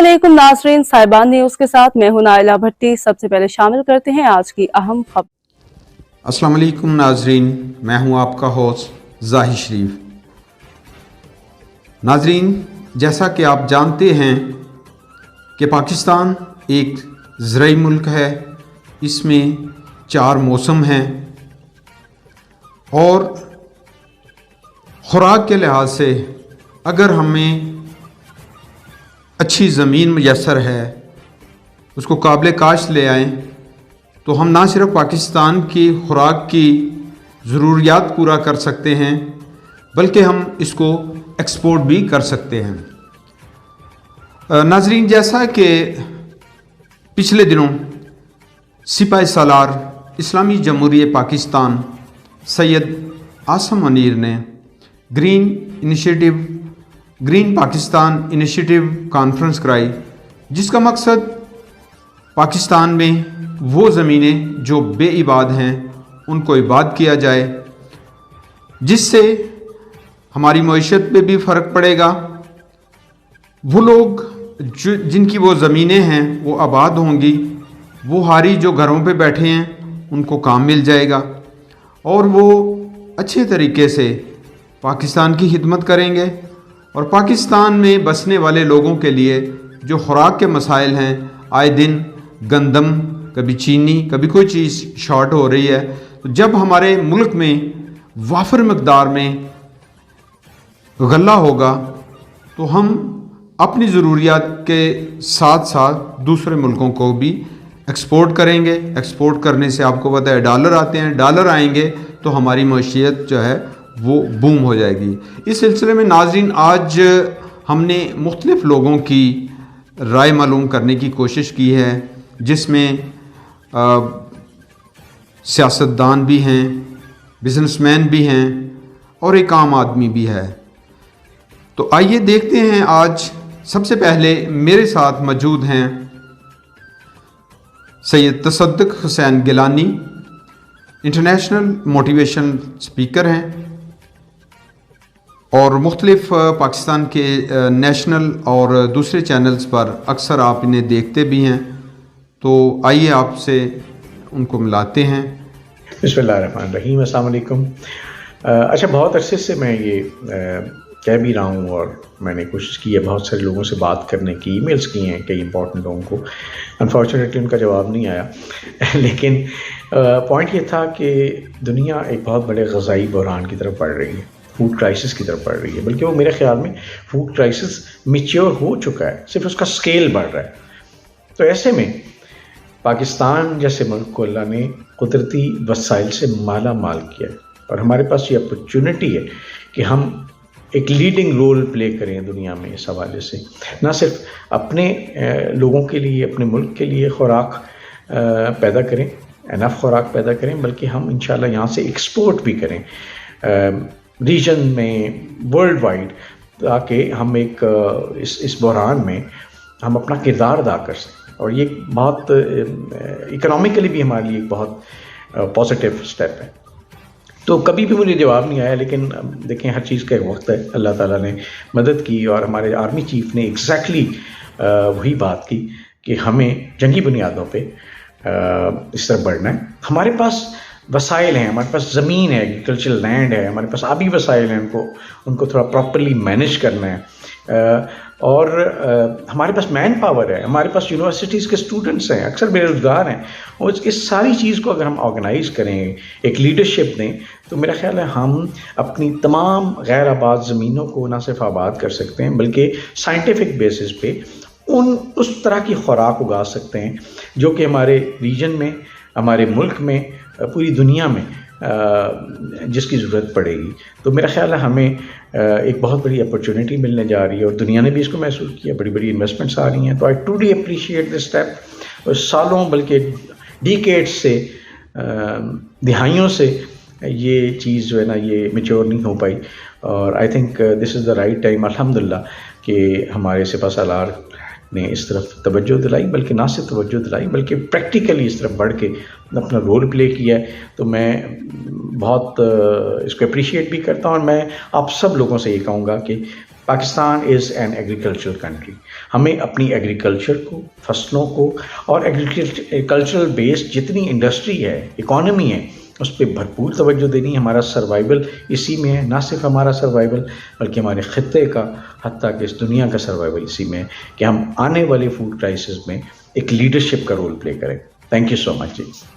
अस्सलामुअलैकुम नाज़रीन, साहिबान न्यूज़ के साथ मैं हूं नाइला भट्टी। सबसे पहले शामिल करते हैं आज की अहम खबर। अस्सलाम वालेकुम नाज़रीन, मैं हूं आपका होस्ट ज़ाहिर शरीफ। नाज़रीन, जैसा कि आप जानते हैं कि पाकिस्तान एक ज़राई मुल्क है, इसमें 4 मौसम हैं और खुराक के लिहाज से अगर हमें अच्छी ज़मीन मैसर है, उसको काबिल काश्त ले आएँ तो हम ना सिर्फ पाकिस्तान की खुराक की ज़रूरियात पूरा कर सकते हैं बल्कि हम इसको एक्सपोर्ट भी कर सकते हैं। नाज़रीन, जैसा कि पिछले दिनों सिपाही सालार इस्लामी जमहूरियत पाकिस्तान सैयद आसम मुनीर ने ग्रीन पाकिस्तान इनिशिएटिव कॉन्फ्रेंस कराई, जिसका मकसद पाकिस्तान में वो ज़मीनें जो बेइबाद हैं उनको इबाद किया जाए, जिससे हमारी मईशत पे भी फ़र्क पड़ेगा। वो लोग जिनकी वो ज़मीनें हैं वो आबाद होंगी, वो हारी जो घरों पे बैठे हैं उनको काम मिल जाएगा और वो अच्छे तरीके से पाकिस्तान की खिदमत करेंगे और पाकिस्तान में बसने वाले लोगों के लिए जो खुराक के मसाइल हैं, आए दिन गंदम, कभी चीनी, कभी कोई चीज़ शॉर्ट हो रही है, तो जब हमारे मुल्क में वाफर मकदार में गल्ला होगा तो हम अपनी ज़रूरियात के साथ साथ दूसरे मुल्कों को भी एक्सपोर्ट करेंगे। एक्सपोर्ट करने से आपको पता है डॉलर आते हैं, डॉलर आएंगे तो हमारी मईशत जो है वो बूम हो जाएगी। इस सिलसिले में नाज़रीन, आज हमने मुख्तलिफ़ लोगों की राय मालूम करने की कोशिश की है, जिसमें सियासतदान भी हैं, बिजनेसमैन भी हैं और एक आम आदमी भी है। तो आइए देखते हैं। आज सबसे पहले मेरे साथ मौजूद हैं Syed Tasadduq Hussain Gilani, international motivation speaker हैं और मुख्तलिफ़ पाकिस्तान के नेशनल और दूसरे चैनल्स पर अक्सर आप इन्हें देखते भी हैं। तो आइए आपसे उनको मिलाते हैं। बिस्मिल्लाहिर्रहमानिर्रहीम, अस्सलाम वालेकुम। अच्छा, बहुत अरसे से मैं ये कह भी रहा हूँ और मैंने कोशिश की है बहुत सारे लोगों से बात करने की, ईमेल्स किए हैं कई इंपॉर्टेंट लोगों को, अनफॉर्चुनेटली उनका जवाब नहीं आया लेकिन पॉइंट ये था कि दुनिया एक बहुत बड़े ग़ज़ाई बहरान की तरफ बढ़ रही है, फूड क्राइसिस की तरफ बढ़ रही है। बल्कि वो मेरे ख़्याल में फूड क्राइसिस मैच्योर हो चुका है, सिर्फ उसका स्केल बढ़ रहा है। तो ऐसे में पाकिस्तान जैसे मुल्क को अल्लाह ने कुदरती वसाइल से माला माल किया है और हमारे पास ये अपॉर्चुनिटी है कि हम एक लीडिंग रोल प्ले करें दुनिया में। इस हवाले से ना सिर्फ अपने लोगों के लिए, अपने मुल्क के लिए खुराक पैदा करें, एनफ खुराक पैदा करें, बल्कि हम इंशाल्लाह यहाँ से एक्सपोर्ट भी करें रीजन में, वर्ल्ड वाइड, ताकि हम एक इस बहरान में हम अपना किरदार अदा कर सकें। और ये बहुत इकोनॉमिकली भी हमारे लिए एक बहुत पॉजिटिव स्टेप है। तो कभी भी मुझे जवाब नहीं आया, लेकिन देखें हर चीज़ का एक वक्त है। अल्लाह ताला ने मदद की और हमारे आर्मी चीफ ने एग्जैक्टली वही बात की कि हमें जंगी बुनियादों पे इस तरह बढ़ना है। हमारे पास वसाइल हैं, हमारे पास ज़मीन है, एग्रीकल्चरल लैंड है, हमारे पास आबी वसाइल हैं, उनको थोड़ा प्रॉपरली मैनेज करना है और हमारे पास मैन पावर है, हमारे पास यूनिवर्सिटीज़ के स्टूडेंट्स हैं, अक्सर बेरोज़गार हैं। और इस सारी चीज़ को अगर हम ऑर्गेनाइज़ करें, एक लीडरशिप दें, तो मेरा ख्याल है हम अपनी तमाम गैर आबाद ज़मीनों को ना सिर्फ आबाद कर सकते हैं बल्कि साइंटिफिक बेसिस पे उस तरह की खुराक उगा सकते हैं जो कि हमारे रीजन में, हमारे मुल्क में, पूरी दुनिया में जिसकी ज़रूरत पड़ेगी। तो मेरा ख्याल है हमें एक बहुत बड़ी अपॉर्चुनिटी मिलने जा रही है और दुनिया ने भी इसको महसूस किया, बड़ी बड़ी इन्वेस्टमेंट्स आ रही हैं। तो I truly appreciate this step. सालों बल्कि डिकेड्स से, दिहाइयों से ये चीज़ जो है ना, ये मैच्योर नहीं हो पाई और I think this is the right time अल्हम्दुलिल्लाह कि हमारे सिपह सालार ने इस तरफ तवज्जो दिलाई, बल्कि ना सिर्फ तवज्जो दिलाई बल्कि प्रैक्टिकली इस तरफ बढ़ के अपना रोल प्ले किया है। तो मैं बहुत इसको अप्रिशिएट भी करता हूँ और मैं आप सब लोगों से ये कहूँगा कि Pakistan is an agricultural country. ہمیں اپنی ایگریکلچر کو، فصلوں کو اور ایگریکلچرل بیسڈ جتنی انڈسٹری ہے، اکانومی ہے، اس پہ بھرپور توجہ دینی. ہمارا سروائیول اسی میں ہے، نہ صرف ہمارا سروائیول بلکہ ہمارے خطے کا، حتیٰ کہ اس دنیا کا سروائیول اسی میں ہے کہ ہم آنے والے فوڈ کرائسس میں ایک لیڈرشپ کا رول پلے کریں. Thank you so much G.